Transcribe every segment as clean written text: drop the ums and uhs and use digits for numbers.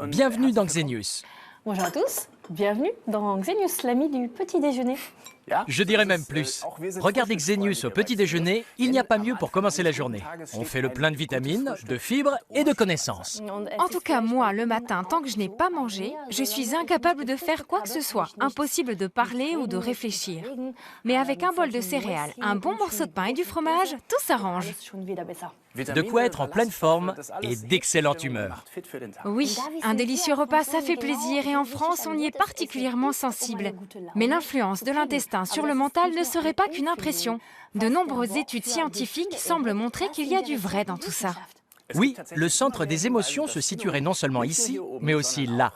Bienvenue dans Xenius. Bonjour à tous, bienvenue dans Xenius, l'ami du petit déjeuner. Je dirais même plus. Regardez Xenius au petit déjeuner, il n'y a pas mieux pour commencer la journée. On fait le plein de vitamines, de fibres et de connaissances. En tout cas, moi, le matin, tant que je n'ai pas mangé, je suis incapable de faire quoi que ce soit. Impossible de parler ou de réfléchir. Mais avec un bol de céréales, un bon morceau de pain et du fromage, tout s'arrange. De quoi être en pleine forme et d'excellente humeur. Oui, un délicieux repas, ça fait plaisir et en France, on y est particulièrement sensible. Mais l'influence de l'intestin sur le mental ne serait pas qu'une impression. De nombreuses études scientifiques semblent montrer qu'il y a du vrai dans tout ça. Oui, le centre des émotions se situerait non seulement ici, mais aussi là,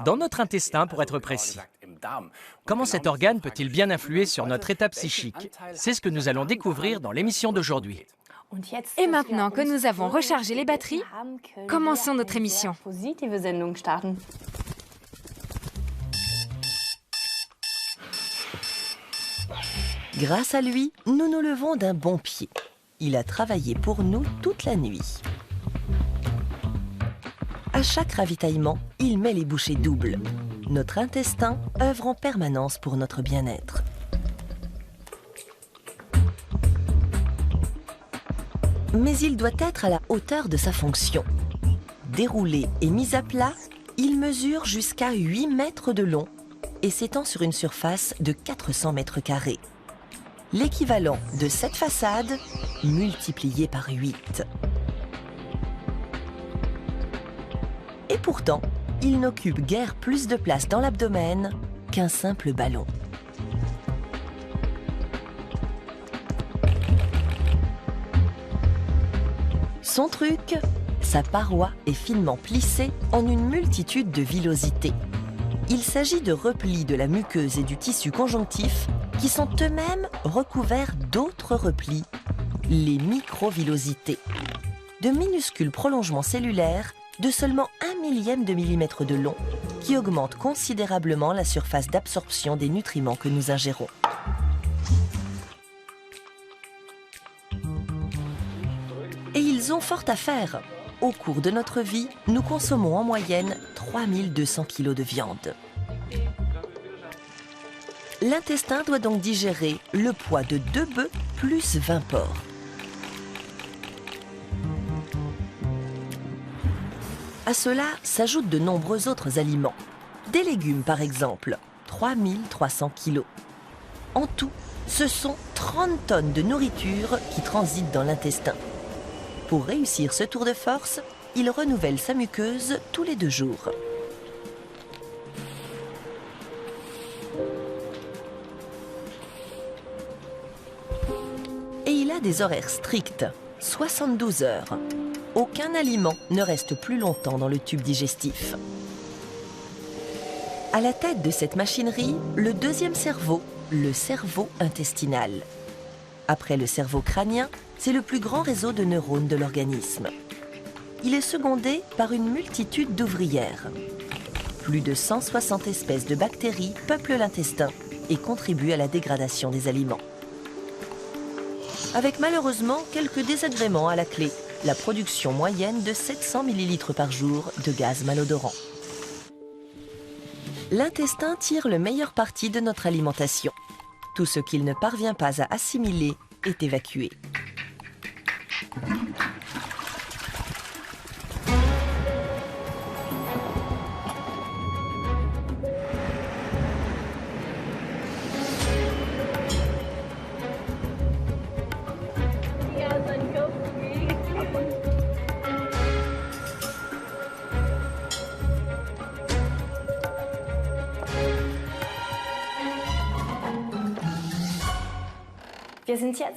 dans notre intestin pour être précis. Comment cet organe peut-il bien influer sur notre état psychique? C'est ce que nous allons découvrir dans l'émission d'aujourd'hui. Et maintenant que nous avons rechargé les batteries, commençons notre émission. Grâce à lui, nous nous levons d'un bon pied. Il a travaillé pour nous toute la nuit. À chaque ravitaillement, il met les bouchées doubles. Notre intestin œuvre en permanence pour notre bien-être. Mais il doit être à la hauteur de sa fonction. Déroulé et mis à plat, il mesure jusqu'à 8 mètres de long et s'étend sur une surface de 400 mètres carrés. L'équivalent de cette façade multiplié par 8. Et pourtant, il n'occupe guère plus de place dans l'abdomen qu'un simple ballon. Son truc, sa paroi est finement plissée en une multitude de villosités. Il s'agit de replis de la muqueuse et du tissu conjonctif qui sont eux-mêmes recouverts d'autres replis, les microvillosités. De minuscules prolongements cellulaires de seulement 1/1000 de millimètre de long qui augmentent considérablement la surface d'absorption des nutriments que nous ingérons. Et ils ont fort à faire. Au cours de notre vie, nous consommons en moyenne 3200 kg de viande. L'intestin doit donc digérer le poids de 2 bœufs plus 20 porcs. À cela s'ajoutent de nombreux autres aliments. Des légumes par exemple, 3300 kg. En tout, ce sont 30 tonnes de nourriture qui transitent dans l'intestin. Pour réussir ce tour de force, il renouvelle sa muqueuse tous les 2 jours. Et il a des horaires stricts, 72 heures. Aucun aliment ne reste plus longtemps dans le tube digestif. À la tête de cette machinerie, le deuxième cerveau, le cerveau intestinal. Après le cerveau crânien, c'est le plus grand réseau de neurones de l'organisme. Il est secondé par une multitude d'ouvrières. Plus de 160 espèces de bactéries peuplent l'intestin et contribuent à la dégradation des aliments. Avec malheureusement quelques désagréments à la clé, la production moyenne de 700 ml par jour de gaz malodorant. L'intestin tire le meilleur parti de notre alimentation. Tout ce qu'il ne parvient pas à assimiler est évacué.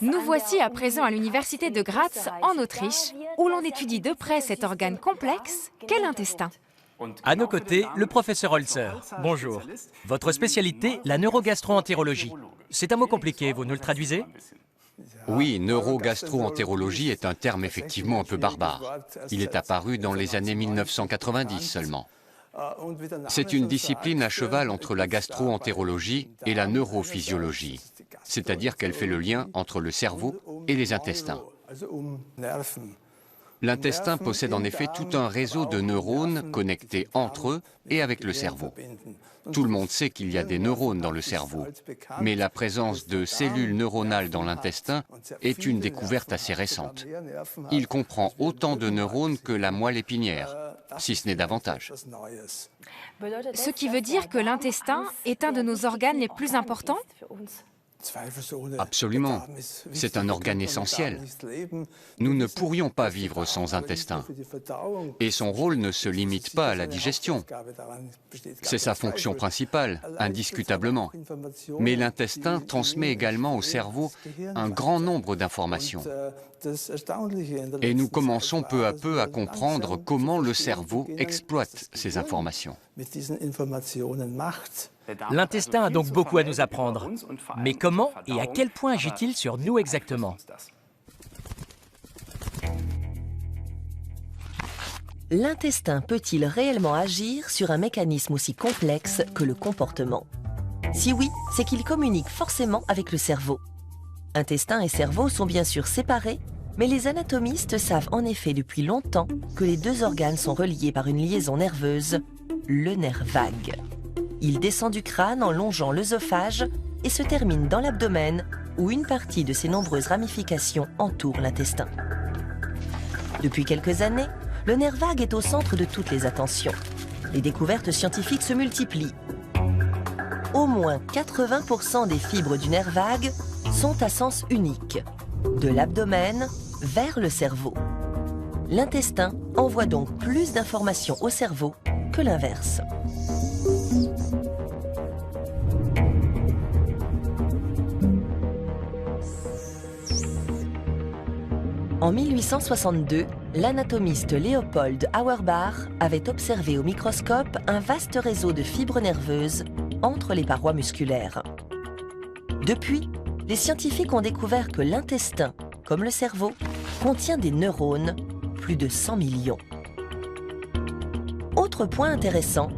Nous voici à présent à l'université de Graz, en Autriche, où l'on étudie de près cet organe complexe qu'est l'intestin. À nos côtés, le professeur Holzer. Bonjour. Votre spécialité, la neurogastro-entérologie. C'est un mot compliqué, vous nous le traduisez? Oui, neurogastro-entérologie est un terme effectivement un peu barbare. Il est apparu dans les années 1990 seulement. C'est une discipline à cheval entre la gastro-entérologie et la neurophysiologie, c'est-à-dire qu'elle fait le lien entre le cerveau et les intestins. L'intestin possède en effet tout un réseau de neurones connectés entre eux et avec le cerveau. Tout le monde sait qu'il y a des neurones dans le cerveau, mais la présence de cellules neuronales dans l'intestin est une découverte assez récente. Il comprend autant de neurones que la moelle épinière, si ce n'est davantage. Ce qui veut dire que l'intestin est un de nos organes les plus importants? Absolument. C'est un organe essentiel. Nous ne pourrions pas vivre sans intestin. Et son rôle ne se limite pas à la digestion. C'est sa fonction principale, indiscutablement. Mais l'intestin transmet également au cerveau un grand nombre d'informations. Et nous commençons peu à peu à comprendre comment le cerveau exploite ces informations. L'intestin a donc beaucoup à nous apprendre. Mais comment et à quel point agit-il sur nous exactement? L'intestin peut-il réellement agir sur un mécanisme aussi complexe que le comportement? Si oui, c'est qu'il communique forcément avec le cerveau. Intestin et cerveau sont bien sûr séparés, mais les anatomistes savent en effet depuis longtemps que les deux organes sont reliés par une liaison nerveuse, le nerf vague. Il descend du crâne en longeant l'œsophage et se termine dans l'abdomen où une partie de ses nombreuses ramifications entoure l'intestin. Depuis quelques années, le nerf vague est au centre de toutes les attentions. Les découvertes scientifiques se multiplient. Au moins 80% des fibres du nerf vague sont à sens unique, de l'abdomen vers le cerveau. L'intestin envoie donc plus d'informations au cerveau que l'inverse. En 1862, l'anatomiste Leopold Auerbach avait observé au microscope un vaste réseau de fibres nerveuses entre les parois musculaires. Depuis, les scientifiques ont découvert que l'intestin, comme le cerveau, contient des neurones, plus de 100 millions. Autre point intéressant,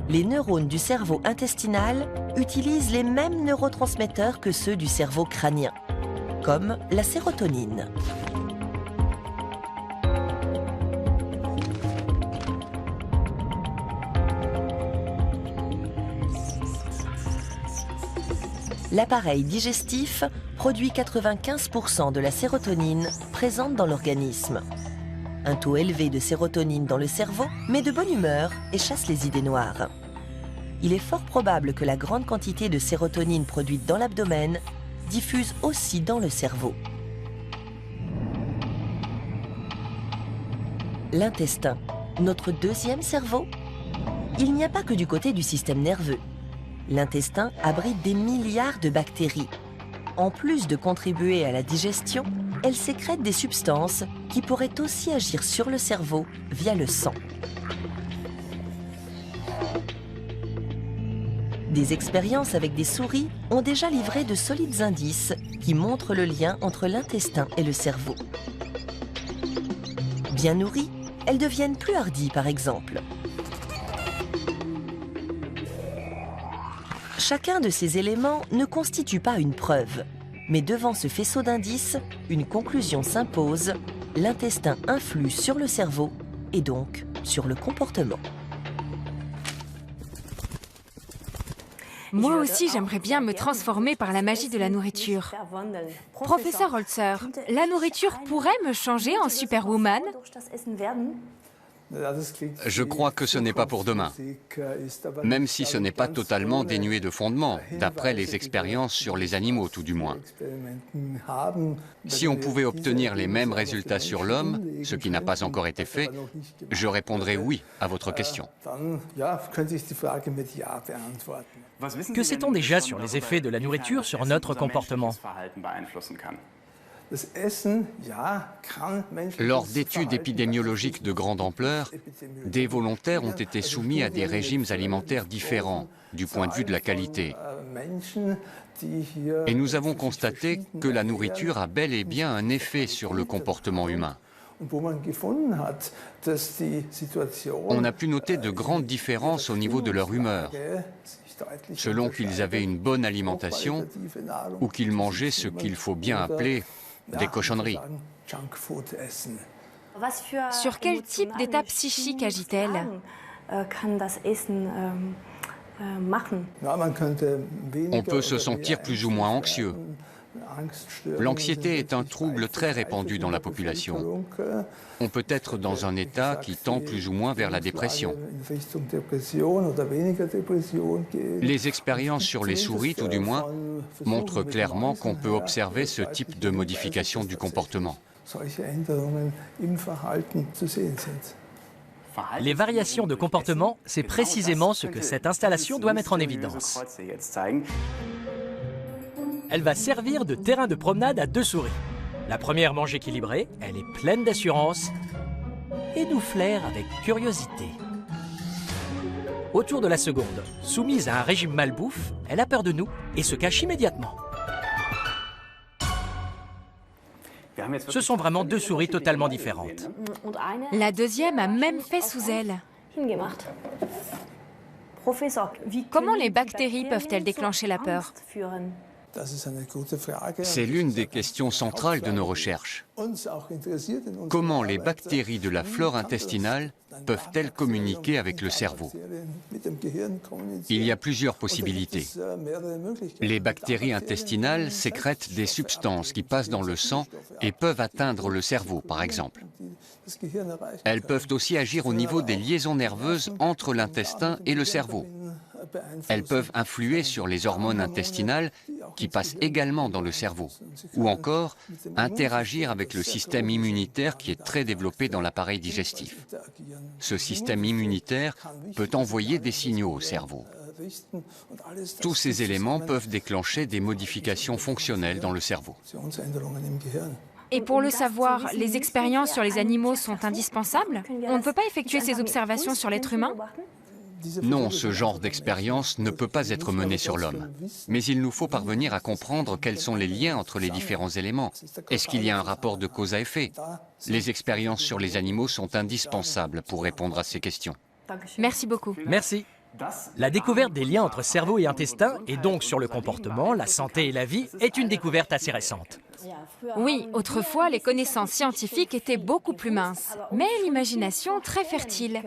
les neurones du cerveau intestinal utilisent les mêmes neurotransmetteurs que ceux du cerveau crânien, comme la sérotonine. L'appareil digestif produit 95% de la sérotonine présente dans l'organisme. Un taux élevé de sérotonine dans le cerveau met de bonne humeur et chasse les idées noires. Il est fort probable que la grande quantité de sérotonine produite dans l'abdomen diffuse aussi dans le cerveau. L'intestin, notre deuxième cerveau? Il n'y a pas que du côté du système nerveux. L'intestin abrite des milliards de bactéries. En plus de contribuer à la digestion, elles sécrètent des substances qui pourraient aussi agir sur le cerveau via le sang. Des expériences avec des souris ont déjà livré de solides indices qui montrent le lien entre l'intestin et le cerveau. Bien nourries, elles deviennent plus hardies par exemple. Chacun de ces éléments ne constitue pas une preuve, mais devant ce faisceau d'indices, une conclusion s'impose, l'intestin influe sur le cerveau et donc sur le comportement. Moi aussi, j'aimerais bien me transformer par la magie de la nourriture. Professeur Holzer, la nourriture pourrait me changer en superwoman? Je crois que ce n'est pas pour demain, même si ce n'est pas totalement dénué de fondement, d'après les expériences sur les animaux tout du moins. Si on pouvait obtenir les mêmes résultats sur l'homme, ce qui n'a pas encore été fait, je répondrais oui à votre question. Que sait-on déjà sur les effets de la nourriture sur notre comportement? Lors d'études épidémiologiques de grande ampleur, des volontaires ont été soumis à des régimes alimentaires différents du point de vue de la qualité. Et nous avons constaté que la nourriture a bel et bien un effet sur le comportement humain. On a pu noter de grandes différences au niveau de leur humeur, selon qu'ils avaient une bonne alimentation ou qu'ils mangeaient ce qu'il faut bien appeler des cochonneries. Sur quel type d'état psychique agit-elle? On peut se sentir plus ou moins anxieux. L'anxiété est un trouble très répandu dans la population. On peut être dans un état qui tend plus ou moins vers la dépression. Les expériences sur les souris, tout du moins, montrent clairement qu'on peut observer ce type de modification du comportement. Les variations de comportement, c'est précisément ce que cette installation doit mettre en évidence. Elle va servir de terrain de promenade à 2 souris. La première mange équilibrée, elle est pleine d'assurance et nous flaire avec curiosité. Autour de la seconde, soumise à un régime malbouffe, elle a peur de nous et se cache immédiatement. Ce sont vraiment 2 souris totalement différentes. La deuxième a même fait sous elle. Comment les bactéries peuvent-elles déclencher la peur? C'est l'une des questions centrales de nos recherches. Comment les bactéries de la flore intestinale peuvent-elles communiquer avec le cerveau? Il y a plusieurs possibilités. Les bactéries intestinales sécrètent des substances qui passent dans le sang et peuvent atteindre le cerveau, par exemple. Elles peuvent aussi agir au niveau des liaisons nerveuses entre l'intestin et le cerveau. Elles peuvent influer sur les hormones intestinales qui passent également dans le cerveau, ou encore interagir avec le système immunitaire qui est très développé dans l'appareil digestif. Ce système immunitaire peut envoyer des signaux au cerveau. Tous ces éléments peuvent déclencher des modifications fonctionnelles dans le cerveau. Et pour le savoir, les expériences sur les animaux sont indispensables? On ne peut pas effectuer ces observations sur l'être humain? Non, ce genre d'expérience ne peut pas être mené sur l'homme. Mais il nous faut parvenir à comprendre quels sont les liens entre les différents éléments. Est-ce qu'il y a un rapport de cause à effet? Les expériences sur les animaux sont indispensables pour répondre à ces questions. Merci beaucoup. Merci. La découverte des liens entre cerveau et intestin, et donc sur le comportement, la santé et la vie, est une découverte assez récente. Oui, autrefois, les connaissances scientifiques étaient beaucoup plus minces, mais l'imagination très fertile.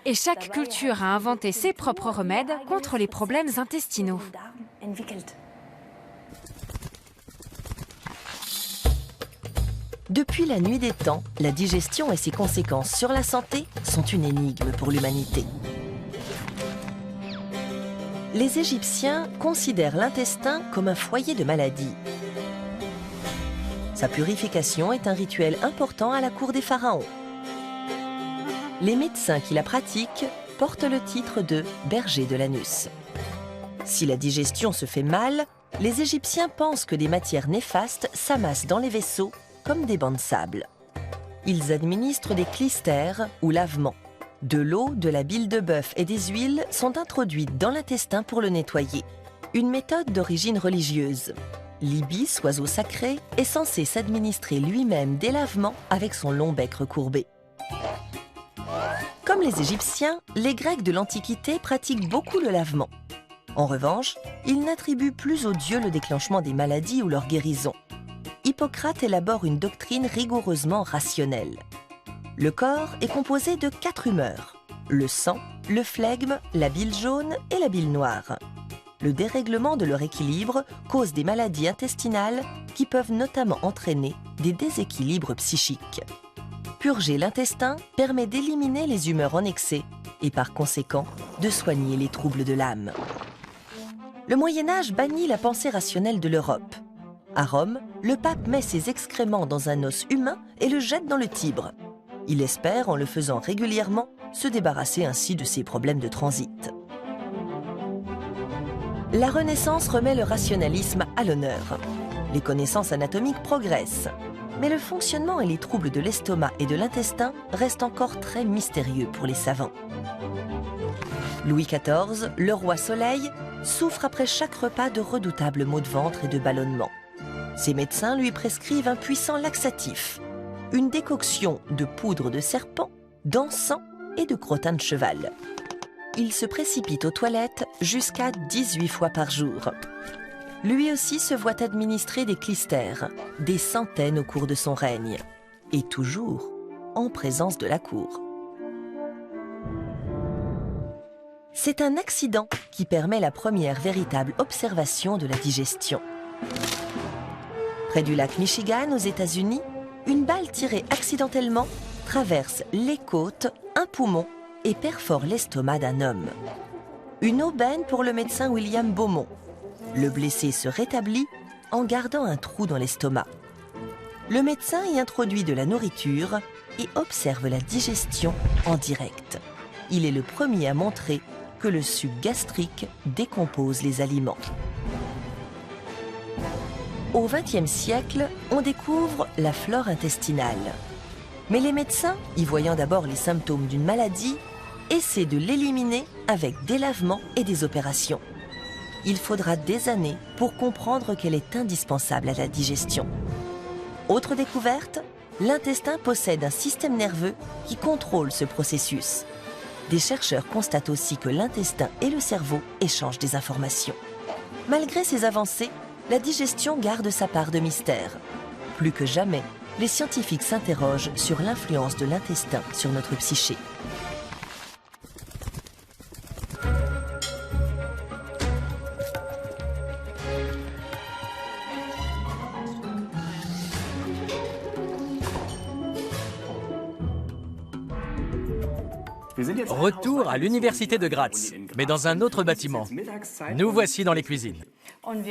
Et chaque culture a inventé ses propres remèdes contre les problèmes intestinaux. Depuis la nuit des temps, la digestion et ses conséquences sur la santé sont une énigme pour l'humanité. Les Égyptiens considèrent l'intestin comme un foyer de maladie. Sa purification est un rituel important à la cour des pharaons. Les médecins qui la pratiquent portent le titre de berger de l'anus. Si la digestion se fait mal, les Égyptiens pensent que des matières néfastes s'amassent dans les vaisseaux comme des bancs de sable. Ils administrent des clystères ou lavements. De l'eau, de la bile de bœuf et des huiles sont introduites dans l'intestin pour le nettoyer. Une méthode d'origine religieuse. L'ibis, oiseau sacré, est censé s'administrer lui-même des lavements avec son long bec recourbé. Comme les Égyptiens, les Grecs de l'Antiquité pratiquent beaucoup le lavement. En revanche, ils n'attribuent plus aux dieux le déclenchement des maladies ou leur guérison. Hippocrate élabore une doctrine rigoureusement rationnelle. Le corps est composé de 4 humeurs, le sang, le flegme, la bile jaune et la bile noire. Le dérèglement de leur équilibre cause des maladies intestinales qui peuvent notamment entraîner des déséquilibres psychiques. Purger l'intestin permet d'éliminer les humeurs en excès et par conséquent de soigner les troubles de l'âme. Le Moyen-Âge bannit la pensée rationnelle de l'Europe. À Rome, le pape met ses excréments dans un os humain et le jette dans le Tibre. Il espère, en le faisant régulièrement, se débarrasser ainsi de ses problèmes de transit. La Renaissance remet le rationalisme à l'honneur. Les connaissances anatomiques progressent, mais le fonctionnement et les troubles de l'estomac et de l'intestin restent encore très mystérieux pour les savants. Louis XIV, le roi Soleil, souffre après chaque repas de redoutables maux de ventre et de ballonnements. Ses médecins lui prescrivent un puissant laxatif, une décoction de poudre de serpent, d'encens et de crottin de cheval. Il se précipite aux toilettes jusqu'à 18 fois par jour. Lui aussi se voit administrer des clystères, des centaines au cours de son règne. Et toujours, en présence de la cour. C'est un accident qui permet la première véritable observation de la digestion. Près du lac Michigan, aux États-Unis, une balle tirée accidentellement traverse les côtes, un poumon et perfore l'estomac d'un homme. Une aubaine pour le médecin William Beaumont. Le blessé se rétablit en gardant un trou dans l'estomac. Le médecin y introduit de la nourriture et observe la digestion en direct. Il est le premier à montrer que le suc gastrique décompose les aliments. Au XXe siècle, on découvre la flore intestinale. Mais les médecins, y voyant d'abord les symptômes d'une maladie, essaient de l'éliminer avec des lavements et des opérations. Il faudra des années pour comprendre qu'elle est indispensable à la digestion. Autre découverte, l'intestin possède un système nerveux qui contrôle ce processus. Des chercheurs constatent aussi que l'intestin et le cerveau échangent des informations. Malgré ces avancées, la digestion garde sa part de mystère. Plus que jamais, les scientifiques s'interrogent sur l'influence de l'intestin sur notre psyché. Retour à l'université de Graz, mais dans un autre bâtiment. Nous voici dans les cuisines.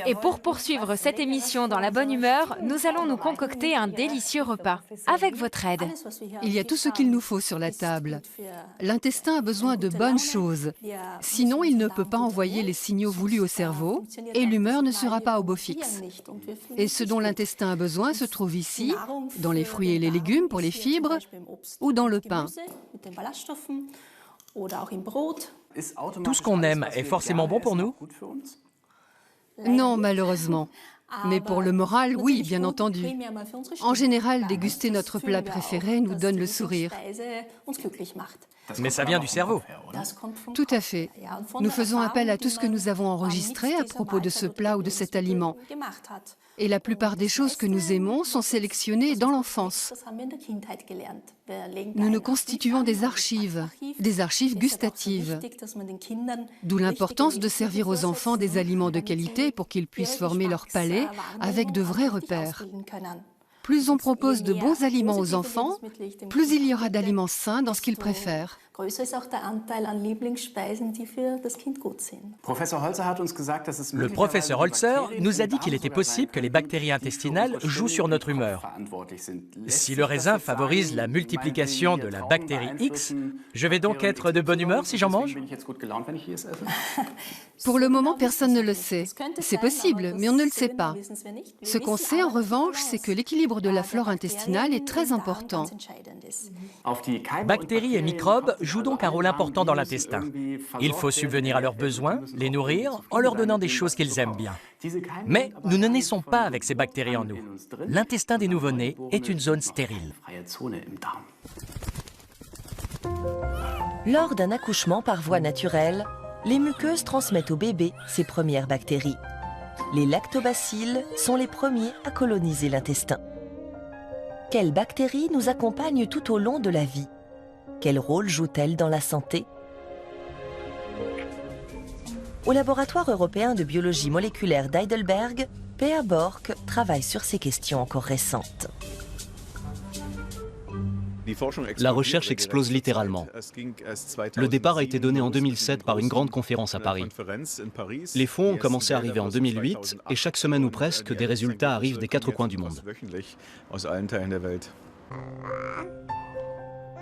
Et pour poursuivre cette émission dans la bonne humeur, nous allons nous concocter un délicieux repas, avec votre aide. Il y a tout ce qu'il nous faut sur la table. L'intestin a besoin de bonnes choses. Sinon, il ne peut pas envoyer les signaux voulus au cerveau et l'humeur ne sera pas au beau fixe. Et ce dont l'intestin a besoin se trouve ici, dans les fruits et les légumes pour les fibres ou dans le pain. Tout ce qu'on aime est forcément bon pour nous? Non, malheureusement. Mais pour le moral, oui, bien entendu. En général, déguster notre plat préféré nous donne le sourire. Mais ça vient du cerveau. Tout à fait. Nous faisons appel à tout ce que nous avons enregistré à propos de ce plat ou de cet aliment. Et la plupart des choses que nous aimons sont sélectionnées dans l'enfance. Nous nous constituons des archives gustatives. D'où l'importance de servir aux enfants des aliments de qualité pour qu'ils puissent former leur palais avec de vrais repères. Plus on propose de bons aliments aux enfants, plus il y aura d'aliments sains dans ce qu'ils préfèrent. Le professeur Holzer nous a dit qu'il était possible que les bactéries intestinales jouent sur notre humeur. Si le raisin favorise la multiplication de la bactérie X, je vais donc être de bonne humeur si j'en mange? Pour le moment, personne ne le sait. C'est possible, mais on ne le sait pas. Ce qu'on sait en revanche, c'est que l'équilibre de la flore intestinale est très important. Bactéries et microbes jouent donc un rôle important dans l'intestin. Il faut subvenir à leurs besoins, les nourrir, en leur donnant des choses qu'ils aiment bien. Mais nous ne naissons pas avec ces bactéries en nous. L'intestin des nouveau-nés est une zone stérile. Lors d'un accouchement par voie naturelle, les muqueuses transmettent au bébé ses premières bactéries. Les lactobacilles sont les premiers à coloniser l'intestin. Quelles bactéries nous accompagnent tout au long de la vie? Quel rôle jouent-elles dans la santé? Au laboratoire européen de biologie moléculaire d'Heidelberg, Pea Bork travaille sur ces questions encore récentes. La recherche explose littéralement. Le départ a été donné en 2007 par une grande conférence à Paris. Les fonds ont commencé à arriver en 2008 et chaque semaine ou presque, des résultats arrivent des 4 coins du monde.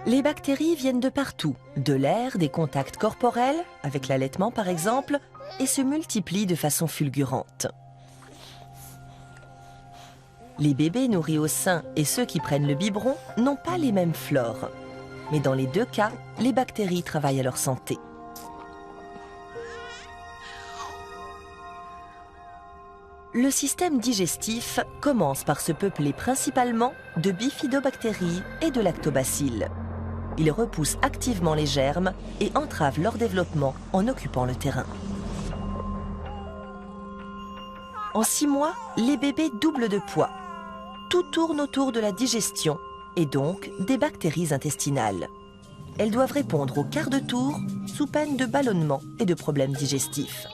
Les bactéries viennent de partout, de l'air, des contacts corporels, avec l'allaitement par exemple, et se multiplient de façon fulgurante. Les bébés nourris au sein et ceux qui prennent le biberon n'ont pas les mêmes flores. Mais dans les deux cas, les bactéries travaillent à leur santé. Le système digestif commence par se peupler principalement de bifidobactéries et de lactobacilles. Il repousse activement les germes et entrave leur développement en occupant le terrain. En 6 mois, les bébés doublent de poids. Tout tourne autour de la digestion et donc des bactéries intestinales. Elles doivent répondre au quart de tour sous peine de ballonnement et de problèmes digestifs.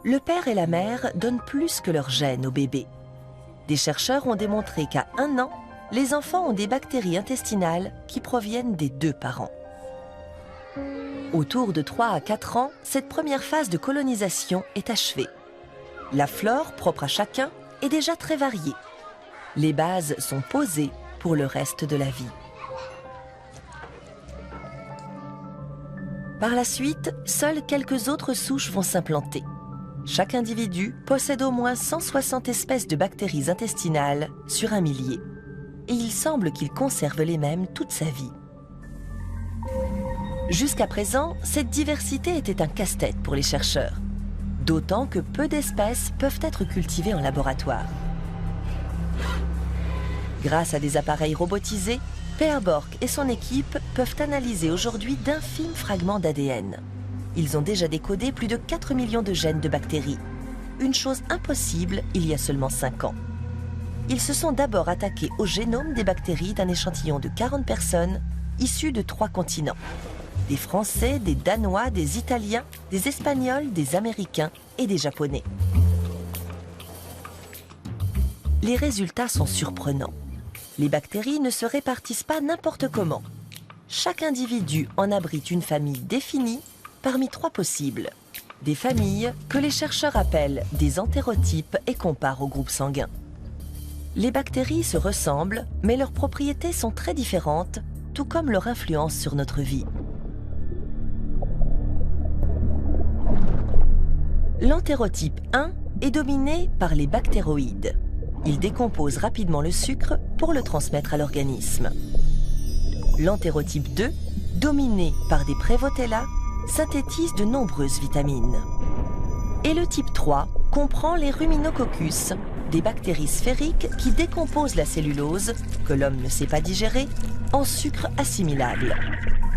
Le père et la mère donnent plus que leur gène au bébé. Des chercheurs ont démontré qu'à 1 an, les enfants ont des bactéries intestinales qui proviennent des 2 parents. Autour de 3 à 4 ans, cette première phase de colonisation est achevée. La flore, propre à chacun, est déjà très variée. Les bases sont posées pour le reste de la vie. Par la suite, seules quelques autres souches vont s'implanter. Chaque individu possède au moins 160 espèces de bactéries intestinales sur 1 millier. Et il semble qu'il conserve les mêmes toute sa vie. Jusqu'à présent, cette diversité était un casse-tête pour les chercheurs, d'autant que peu d'espèces peuvent être cultivées en laboratoire. Grâce à des appareils robotisés, Per Bork et son équipe peuvent analyser aujourd'hui d'infimes fragments d'ADN. Ils ont déjà décodé plus de 4 millions de gènes de bactéries, une chose impossible il y a seulement 5 ans. Ils se sont d'abord attaqués au génome des bactéries d'un échantillon de 40 personnes issues de 3 continents. Des Français, des Danois, des Italiens, des Espagnols, des Américains et des Japonais. Les résultats sont surprenants. Les bactéries ne se répartissent pas n'importe comment. Chaque individu en abrite une famille définie parmi 3 possibles. Des familles que les chercheurs appellent des entérotypes et comparent au groupe sanguin. Les bactéries se ressemblent, mais leurs propriétés sont très différentes, tout comme leur influence sur notre vie. L'entérotype 1 est dominé par les bactéroïdes. Ils décomposent rapidement le sucre pour le transmettre à l'organisme. L'entérotype 2, dominé par des Prevotella, synthétise de nombreuses vitamines. Et le type 3 comprend les Ruminococcus, des bactéries sphériques qui décomposent la cellulose, que l'homme ne sait pas digérer, en sucre assimilable.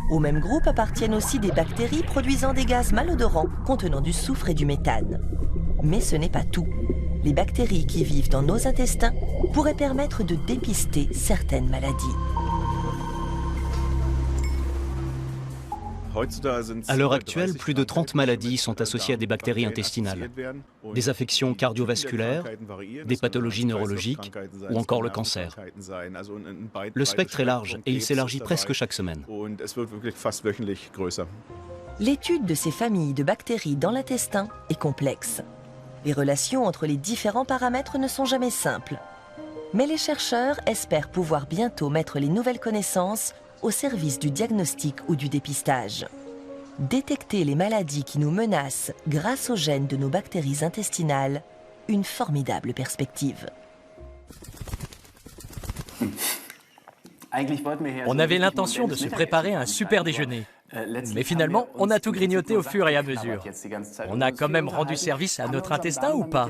Au même groupe appartiennent aussi des bactéries produisant des gaz malodorants contenant du soufre et du méthane. Mais ce n'est pas tout. Les bactéries qui vivent dans nos intestins pourraient permettre de dépister certaines maladies. À l'heure actuelle, plus de 30 maladies sont associées à des bactéries intestinales. Des affections cardiovasculaires, des pathologies neurologiques ou encore le cancer. Le spectre est large et il s'élargit presque chaque semaine. L'étude de ces familles de bactéries dans l'intestin est complexe. Les relations entre les différents paramètres ne sont jamais simples. Mais les chercheurs espèrent pouvoir bientôt mettre les nouvelles connaissances au service du diagnostic ou du dépistage. Détecter les maladies qui nous menacent grâce aux gènes de nos bactéries intestinales, une formidable perspective. On avait l'intention de se préparer à un super déjeuner. Mais finalement, on a tout grignoté au fur et à mesure. On a quand même rendu service à notre intestin ou pas?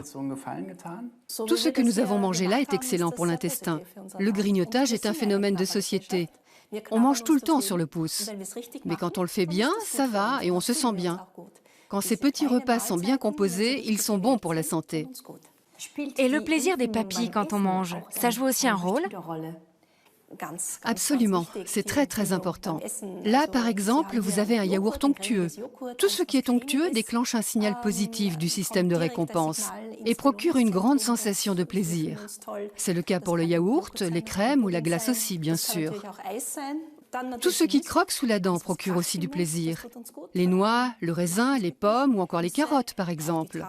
Tout ce que nous avons mangé là est excellent pour l'intestin. Le grignotage est un phénomène de société. On mange tout le temps sur le pouce. Mais quand on le fait bien, ça va et on se sent bien. Quand ces petits repas sont bien composés, ils sont bons pour la santé. Et le plaisir des papilles quand on mange, ça joue aussi un rôle? Absolument, c'est très très important. Là, par exemple, vous avez un yaourt onctueux. Tout ce qui est onctueux déclenche un signal positif du système de récompense et procure une grande sensation de plaisir. C'est le cas pour le yaourt, les crèmes ou la glace aussi, bien sûr. Tout ce qui croque sous la dent procure aussi du plaisir. Les noix, le raisin, les pommes ou encore les carottes, par exemple.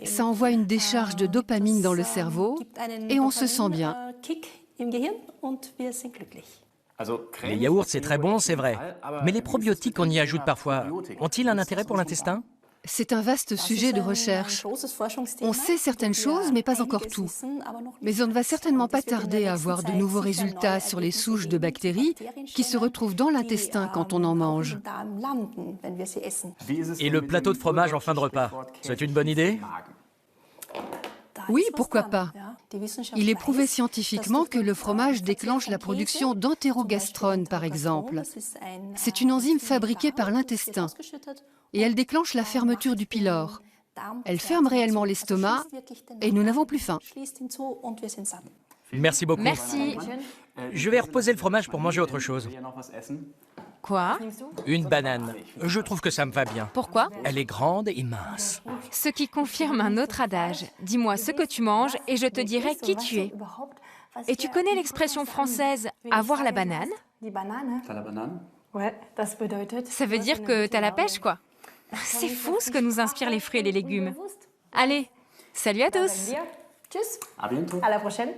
Ça envoie une décharge de dopamine dans le cerveau et on se sent bien. Les yaourts, c'est très bon, c'est vrai. Mais les probiotiques qu'on y ajoute parfois, ont-ils un intérêt pour l'intestin? C'est un vaste sujet de recherche. On sait certaines choses, mais pas encore tout. Mais on ne va certainement pas tarder à avoir de nouveaux résultats sur les souches de bactéries qui se retrouvent dans l'intestin quand on en mange. Et le plateau de fromage en fin de repas, c'est une bonne idée? Oui, pourquoi pas? Il est prouvé scientifiquement que le fromage déclenche la production d'entérogastrone, par exemple. C'est une enzyme fabriquée par l'intestin et elle déclenche la fermeture du pylore. Elle ferme réellement l'estomac et nous n'avons plus faim. Merci beaucoup. Merci. Je vais reposer le fromage pour manger autre chose. Quoi? Une banane. Je trouve que ça me va bien. Pourquoi? Elle est grande et mince. Ce qui confirme un autre adage. Dis-moi ce que tu manges et je te dirai qui tu es. Et tu connais l'expression française « avoir la banane » ? Ça veut dire que t'as la pêche, quoi. C'est fou ce que nous inspirent les fruits et les légumes. Allez, salut à tous! Tschüss. À la prochaine.